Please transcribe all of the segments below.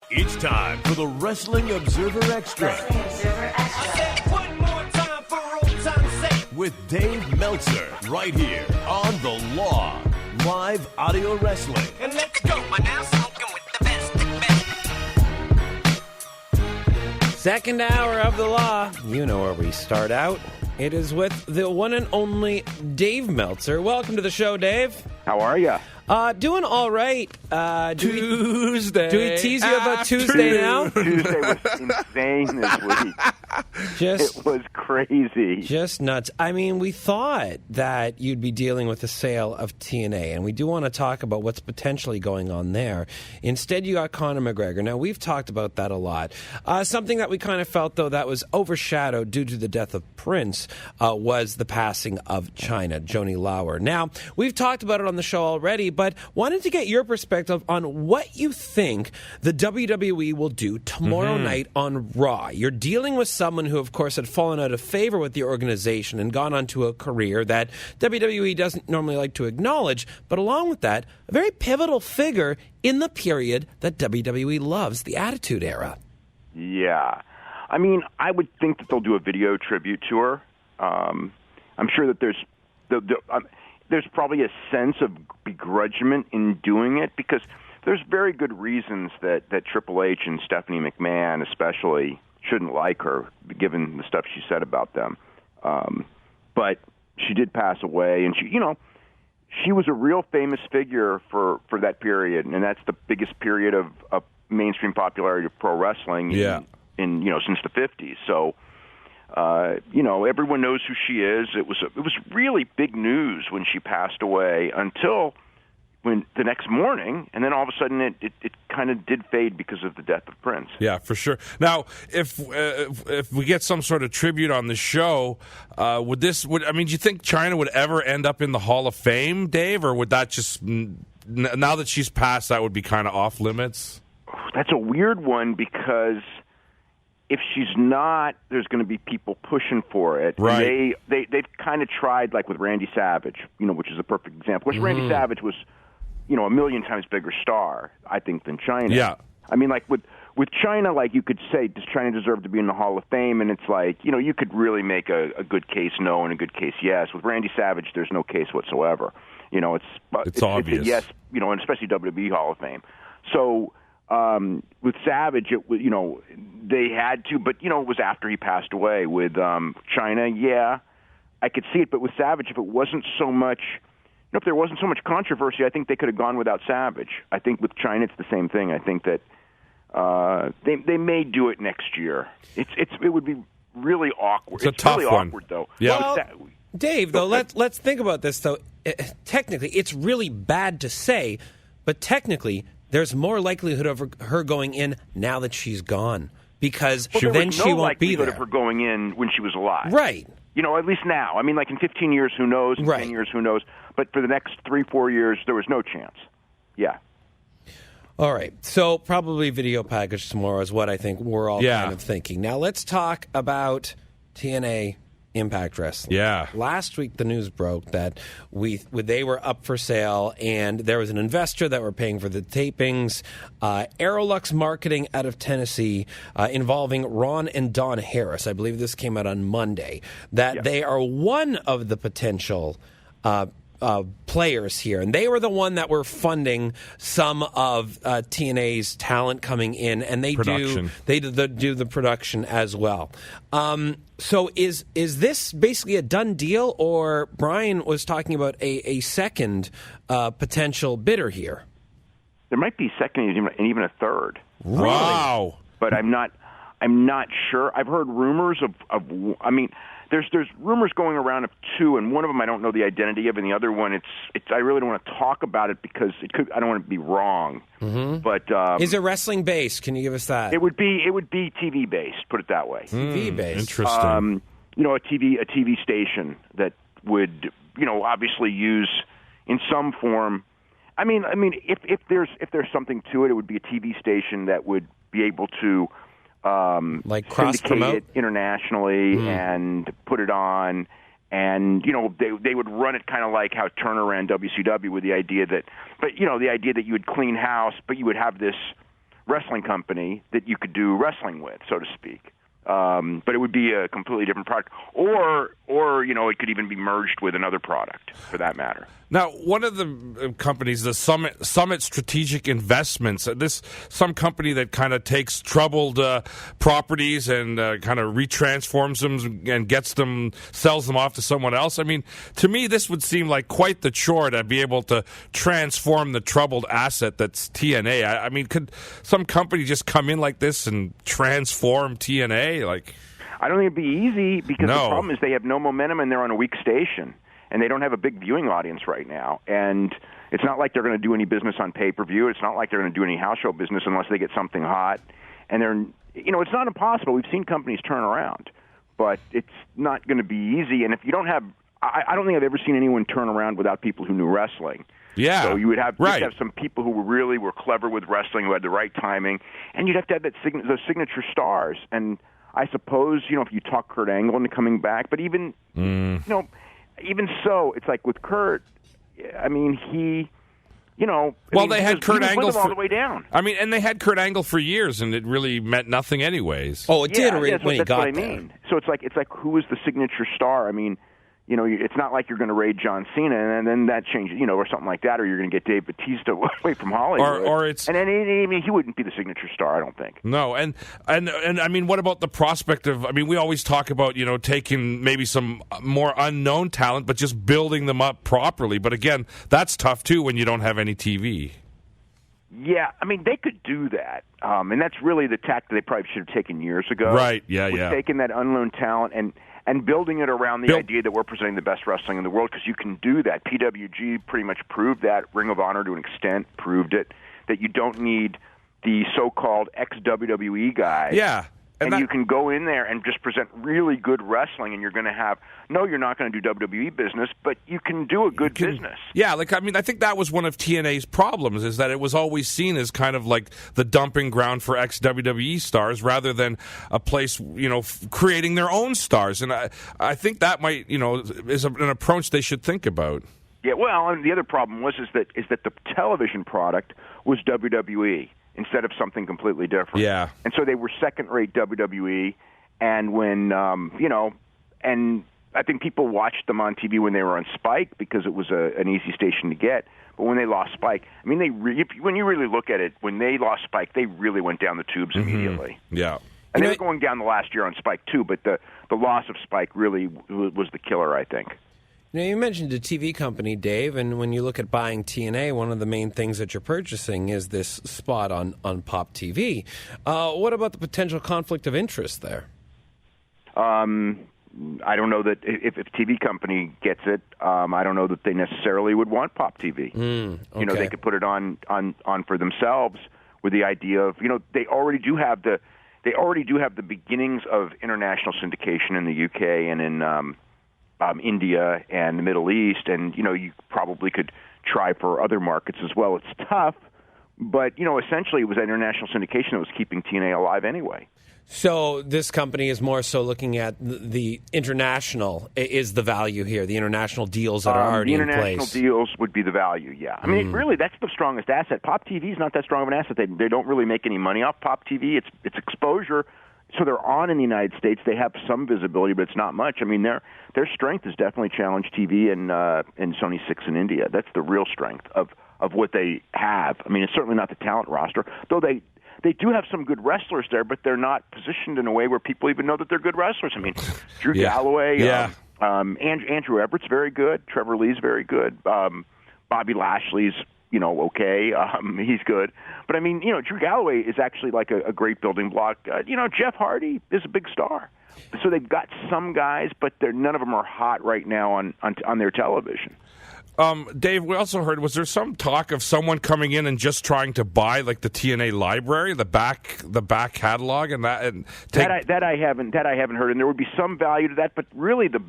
It's time for the Wrestling Observer Extra. One more time for old time's sake. With Dave Meltzer, right here on The Law. Live audio wrestling. And let's go. We're now smoking with the best. Second hour of The Law. You know where we start out. It is with the one and only Dave Meltzer. Welcome to the show, Dave. How are you? Doing all right. Tuesday. Do we tease you about Tuesday now? Tuesday was insane this week. It was crazy. Just nuts. I mean, we thought that you'd be dealing with the sale of TNA, and we do want to talk about what's potentially going on there. Instead, you got Conor McGregor. Now, we've talked about that a lot. Something that we kind of felt, though, that was overshadowed due to the death of Prince was the passing of Joanie Laurer. Now, we've talked about it on the show already, but wanted to get your perspective on what you think the WWE will do tomorrow night on Raw. You're dealing with someone who, of course, had fallen out of favor with the organization and gone on to a career that WWE doesn't normally like to acknowledge, but along with that, a very pivotal figure in the period that WWE loves, the Attitude Era. Yeah. I mean, I would think that they'll do a video tribute to her. I'm sure that there's probably a sense of begrudgment in doing it because there's very good reasons that Triple H and Stephanie McMahon especially shouldn't like her, given the stuff she said about them. But she did pass away, and she was a real famous figure for that period, and that's the biggest period of mainstream popularity of pro wrestling in since the 50s. So. Everyone knows who she is. It was really big news when she passed away until when the next morning, and then all of a sudden it kind of did fade because of the death of Prince. Yeah, for sure. Now, if we get some sort of tribute on the show, do you think Chyna would ever end up in the Hall of Fame, Dave, or would that just now that she's passed, that would be kind of off limits? That's a weird one because. If she's not, there's going to be people pushing for it. Right. They've kind of tried, like with Randy Savage, which is a perfect example. Which Randy Savage was, a million times bigger star, I think, than Chyna. Yeah. I mean, like with Chyna, like you could say, does Chyna deserve to be in the Hall of Fame? And it's like, you could really make a good case no and a good case yes. With Randy Savage, there's no case whatsoever. It's obvious. It's a yes, and especially WWE Hall of Fame. So. With Savage, it was, they had to, but, it was after he passed away. With Chyna, yeah, I could see it. But with Savage, if it wasn't so much, if there wasn't so much controversy, I think they could have gone without Savage. I think with Chyna, it's the same thing. I think that they may do it next year. It would be really awkward. It's a tough really one. Awkward, though. Yeah. Well, Dave, though, let's think about this, though. Technically, it's really bad to say, but technically, there's more likelihood of her going in now that she's gone because then she won't be there. There was no likelihood of her going in when she was alive. Right. At least now. I mean, like in 15 years, who knows? In 10 years, who knows? But for the next 3-4 years, there was no chance. Yeah. All right. So probably video package tomorrow is what I think we're all kind of thinking. Now let's talk about TNA Impact Wrestling. Yeah. Last week, the news broke that they were up for sale, and there was an investor that were paying for the tapings. Aerolux Marketing out of Tennessee, involving Ron and Don Harris. I believe this came out on Monday. That they are one of the potential players here, and they were the one that were funding some of TNA's talent coming in, and they do the production as well. So is this basically a done deal, or Brian was talking about a second potential bidder here? There might be a second and even a third. Really? Wow! But I'm not sure. I've heard rumors of. I mean. There's rumors going around of two, and one of them I don't know the identity of, and the other one it's I really don't want to talk about it because I don't want to be wrong. Mm-hmm. But is it wrestling based? Can you give us that? It would be TV based. Put it that way. TV based. Interesting. A TV station that would obviously use in some form. I mean if there's something to it, it would be a TV station that would be able to. Like cross-promote it internationally and put it on, and they would run it kind of like how Turner ran WCW with the idea that you would clean house, but you would have this wrestling company that you could do wrestling with, so to speak. But it would be a completely different product, or it could even be merged with another product, for that matter. Now, one of the companies, the Summit Strategic Investments, some company that kind of takes troubled properties and kind of retransforms them and sells them off to someone else. I mean, to me, this would seem like quite the chore to be able to transform the troubled asset that's TNA. I mean, could some company just come in like this and transform TNA? I don't think it'd be easy because the problem is they have no momentum and they're on a weak station. And they don't have a big viewing audience right now. And it's not like they're going to do any business on pay-per-view. It's not like they're going to do any house show business unless they get something hot. And it's not impossible. We've seen companies turn around. But it's not going to be easy. And if you don't have I don't think I've ever seen anyone turn around without people who knew wrestling. Yeah. So you would have, you'd have some people who were clever with wrestling, who had the right timing. And you'd have to have those signature stars. And I suppose, if you talk Kurt Angle into coming back, but even, even so, it's like with Kurt, I mean, he, they had Kurt Angle all the way down. I mean, and they had Kurt Angle for years, and it really meant nothing anyways. Oh, it did when he got what I mean. So it's like who is the signature star? I mean, it's not like you're going to raid John Cena and then that changes, or something like that, or you're going to get Dave Bautista away from Hollywood. Or it's, and then he wouldn't be the signature star, I don't think. No, and I mean, what about the prospect of? I mean, we always talk about taking maybe some more unknown talent, but just building them up properly. But again, that's tough too when you don't have any TV. Yeah, I mean, they could do that, and that's really the tact they probably should have taken years ago. Right? Yeah. Taking that unknown talent and building it around the idea that we're presenting the best wrestling in the world, because you can do that. PWG pretty much proved that. Ring of Honor, to an extent, proved it, that you don't need the so-called ex-WWE guys. Yeah. And you can go in there and just present really good wrestling, and you're going to have you're not going to do WWE business, but you can do a good business. Yeah, I think that was one of TNA's problems, is that it was always seen as kind of like the dumping ground for ex-WWE stars rather than a place, creating their own stars. And I think that might, is an approach they should think about. Yeah, well, and the other problem is that the television product was WWE instead of something completely different. Yeah. And so they were second-rate WWE, and when, and I think people watched them on TV when they were on Spike because it was an easy station to get. But when they lost Spike, I mean, when you really look at it, when they lost Spike, they really went down the tubes immediately. Yeah. And they were going down the last year on Spike, too, but the loss of Spike really was the killer, I think. Now, you mentioned a TV company, Dave, and when you look at buying TNA, one of the main things that you're purchasing is this spot on Pop TV. What about the potential conflict of interest there? I don't know that if TV company gets it, I don't know that they necessarily would want Pop TV. Okay. They could put it on for themselves with the idea of, they already do have the beginnings of international syndication in the UK and in India and the Middle East, and you probably could try for other markets as well. It's tough, but essentially it was international syndication that was keeping TNA alive anyway. So this company is more so looking at the international is the value here, the international deals that are already in place. The international deals would be the value, yeah. I mean, really, that's the strongest asset. Pop TV is not that strong of an asset. They don't really make any money off Pop TV. It's exposure. So they're on in the United States. They have some visibility, but it's not much. I mean, their strength is definitely Challenge TV and Sony 6 in India. That's the real strength of what they have. I mean, it's certainly not the talent roster, though they do have some good wrestlers there, but they're not positioned in a way where people even know that they're good wrestlers. I mean, Drew Galloway, Andrew Everett's very good, Trevor Lee's very good, Bobby Lashley's okay, he's good. But I mean, Drew Galloway is actually like a great building block. Jeff Hardy is a big star. So they've got some guys, but none of them are hot right now on their television. Dave, we also heard, was there some talk of someone coming in and just trying to buy like the TNA library, the back catalog, and that I haven't heard, and there would be some value to that, but really the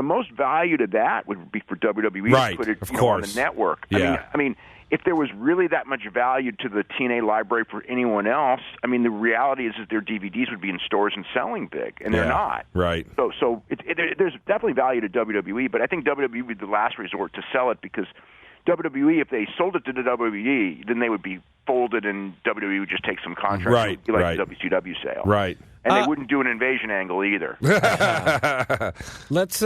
most value to that would be for WWE to put it on the network. Yeah. I mean, if there was really that much value to the TNA library for anyone else, I mean, the reality is that their DVDs would be in stores and selling big, and they're not. Right. So there's definitely value to WWE, but I think WWE would be the last resort to sell it because WWE, if they sold it to the WWE, then they would be folded and WWE would just take some contract. Right, It would be right. like the WCW sale. Right. And they wouldn't do an invasion angle either. Let's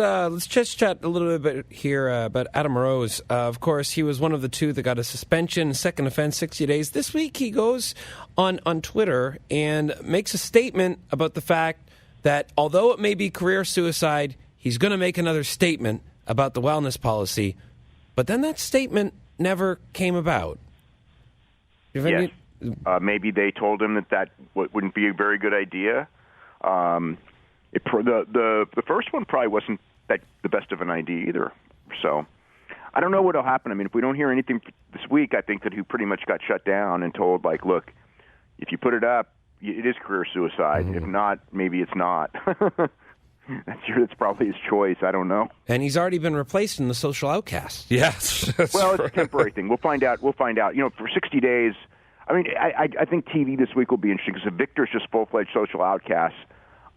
just chat a little bit here about Adam Rose. Of course, he was one of the two that got a suspension, second offense, 60 days. This week, he goes on Twitter and makes a statement about the fact that although it may be career suicide, he's going to make another statement about the wellness policy. But then that statement never came about. Yes. Maybe they told him that wouldn't be a very good idea. The first one probably wasn't the best of an idea either. So I don't know what will happen. I mean, if we don't hear anything this week, I think that he pretty much got shut down and told, like, look, if you put it up, it is career suicide. If not, maybe it's not. That's probably his choice. I don't know. And he's already been replaced in the social outcast. Yes. Well, it's a temporary thing. We'll find out. You know, for 60 days. I mean, I think TV this week will be interesting because if Victor's just full-fledged social outcast,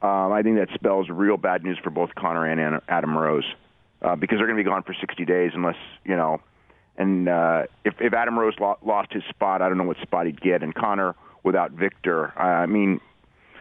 I think that spells real bad news for both Connor and Adam Rose because they're going to be gone for 60 days unless, you know, and if Adam Rose lost his spot, I don't know what spot he'd get. And Connor without Victor, I mean,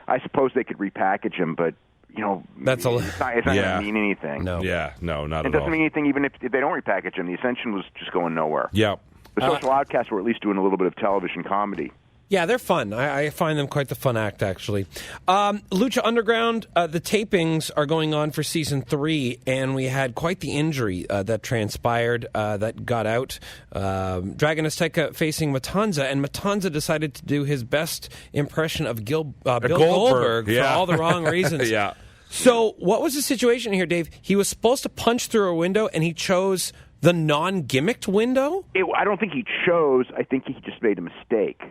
I suppose they could repackage him, but, you know, it's not going to mean anything. No. Yeah, no, not at all. It doesn't mean anything even if they don't repackage him. The Ascension was just going nowhere. Yep. The social outcasts were at least doing a little bit of television comedy. Yeah, they're fun. I find them quite the fun act, actually. Lucha Underground, the tapings are going on for Season 3, and we had quite the injury that transpired that got out. Dragon Azteca facing Matanza, and Matanza decided to do his best impression of Bill Goldberg for all the wrong reasons. Yeah. So what was the situation here, Dave? He was supposed to punch through a window, and he chose the non-gimmicked window? I don't think he chose. I think he just made a mistake.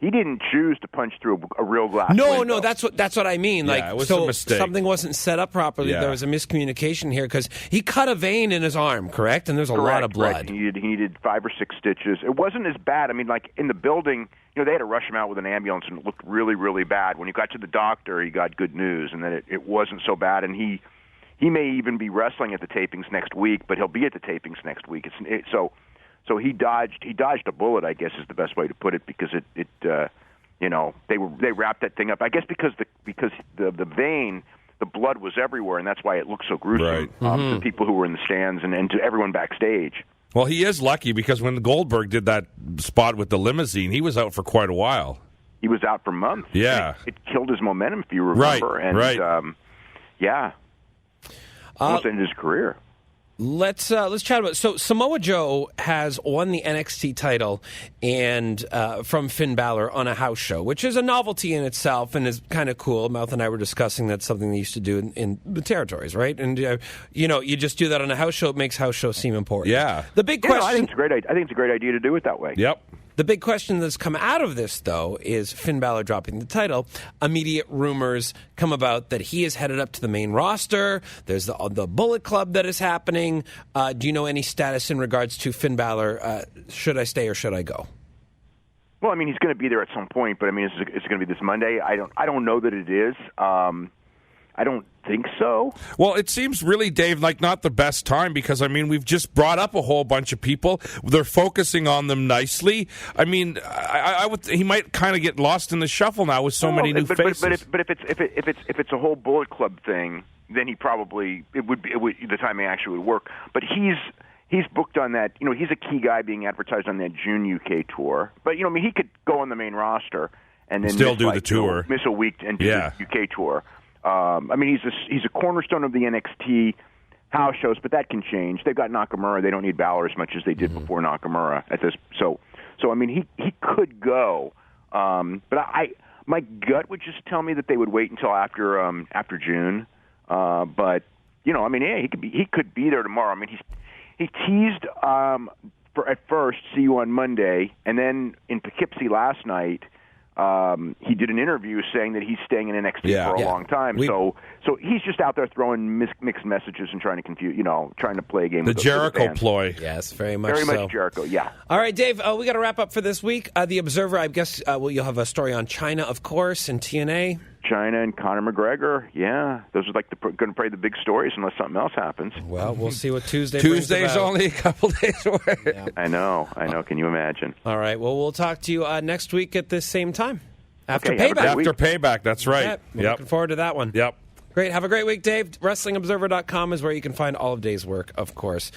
He didn't choose to punch through a real glass window. No, that's what I mean. Yeah, it was a mistake. Something wasn't set up properly. Yeah. There was a miscommunication here because he cut a vein in his arm, correct? And there's a lot of blood. Correct. He needed 5 or 6 stitches. It wasn't as bad. I mean, like in the building, you know, they had to rush him out with an ambulance, and it looked really, really bad. When he got to the doctor, he got good news, and that it wasn't so bad. And he may even be wrestling at the tapings next week, but he'll be at the tapings next week. So he dodged a bullet, I guess is the best way to put it, because it you know, they wrapped that thing up. I guess because the vein, the blood was everywhere, and that's why it looked so gruesome to people who were in the stands and to everyone backstage. Well, he is lucky because when Goldberg did that spot with the limousine, he was out for quite a while. He was out for months. Yeah. It killed his momentum, if you remember. Yeah. Almost ended his career. Let's chat about it. So Samoa Joe has won the NXT title and from Finn Balor on a house show, which is a novelty in itself and is kind of cool. Mouth and I were discussing that's something they used to do in the territories, right? And you know, you just do that on a house show. It makes house shows seem important. Yeah. The big question. I think it's a great idea to do it that way. Yep. The big question that's come out of this, though, is Finn Balor dropping the title. Immediate rumors come about that he is headed up to the main roster. There's the Bullet Club that is happening. Do you know any status in regards to Finn Balor? Should I stay or should I go? Well, I mean, he's going to be there at some point, but I mean, it's going to be this Monday. I don't know that it is. I don't think so. Well, it seems really, Dave, like not the best time because, I mean, we've just brought up a whole bunch of people. They're focusing on them nicely. I mean, I would he might kind of get lost in the shuffle now with so many new faces. But if it's a whole Bullet Club thing, then it would the timing actually would work. But he's booked on that. You know, he's a key guy being advertised on that June UK tour. But you know, I mean, he could go on the main roster and then still do the tour, miss a week and do the UK tour. I mean, he's a cornerstone of the NXT house shows, but that can change. They've got Nakamura. They don't need Balor as much as they did before Nakamura at this. So I mean, he could go, but my gut would just tell me that they would wait until after June. But you know, I mean, yeah, he could be there tomorrow. I mean, he teased at first, see you on Monday, and then in Poughkeepsie last night. He did an interview saying that he's staying in NXT for a long time. So he's just out there throwing mixed messages and trying to confuse, you know, trying to play a game. The with Jericho the ploy. Yes, very much Jericho. Yeah. All right, Dave. We got to wrap up for this week. The Observer. I guess you'll have a story on China, of course, and TNA. Chyna and Conor McGregor, yeah, those are like going to play the big stories unless something else happens. Well, we'll see what Tuesday brings Tuesday's about. only a couple days away. Yeah. I know. Can you imagine? All right. Well, we'll talk to you next week at the same time. After Okay, have a Payback. great After Payback, that's right. Yep. We're looking forward to that one. Yep. Great. Have a great week, Dave. WrestlingObserver.com is where you can find all of Dave's work, of course.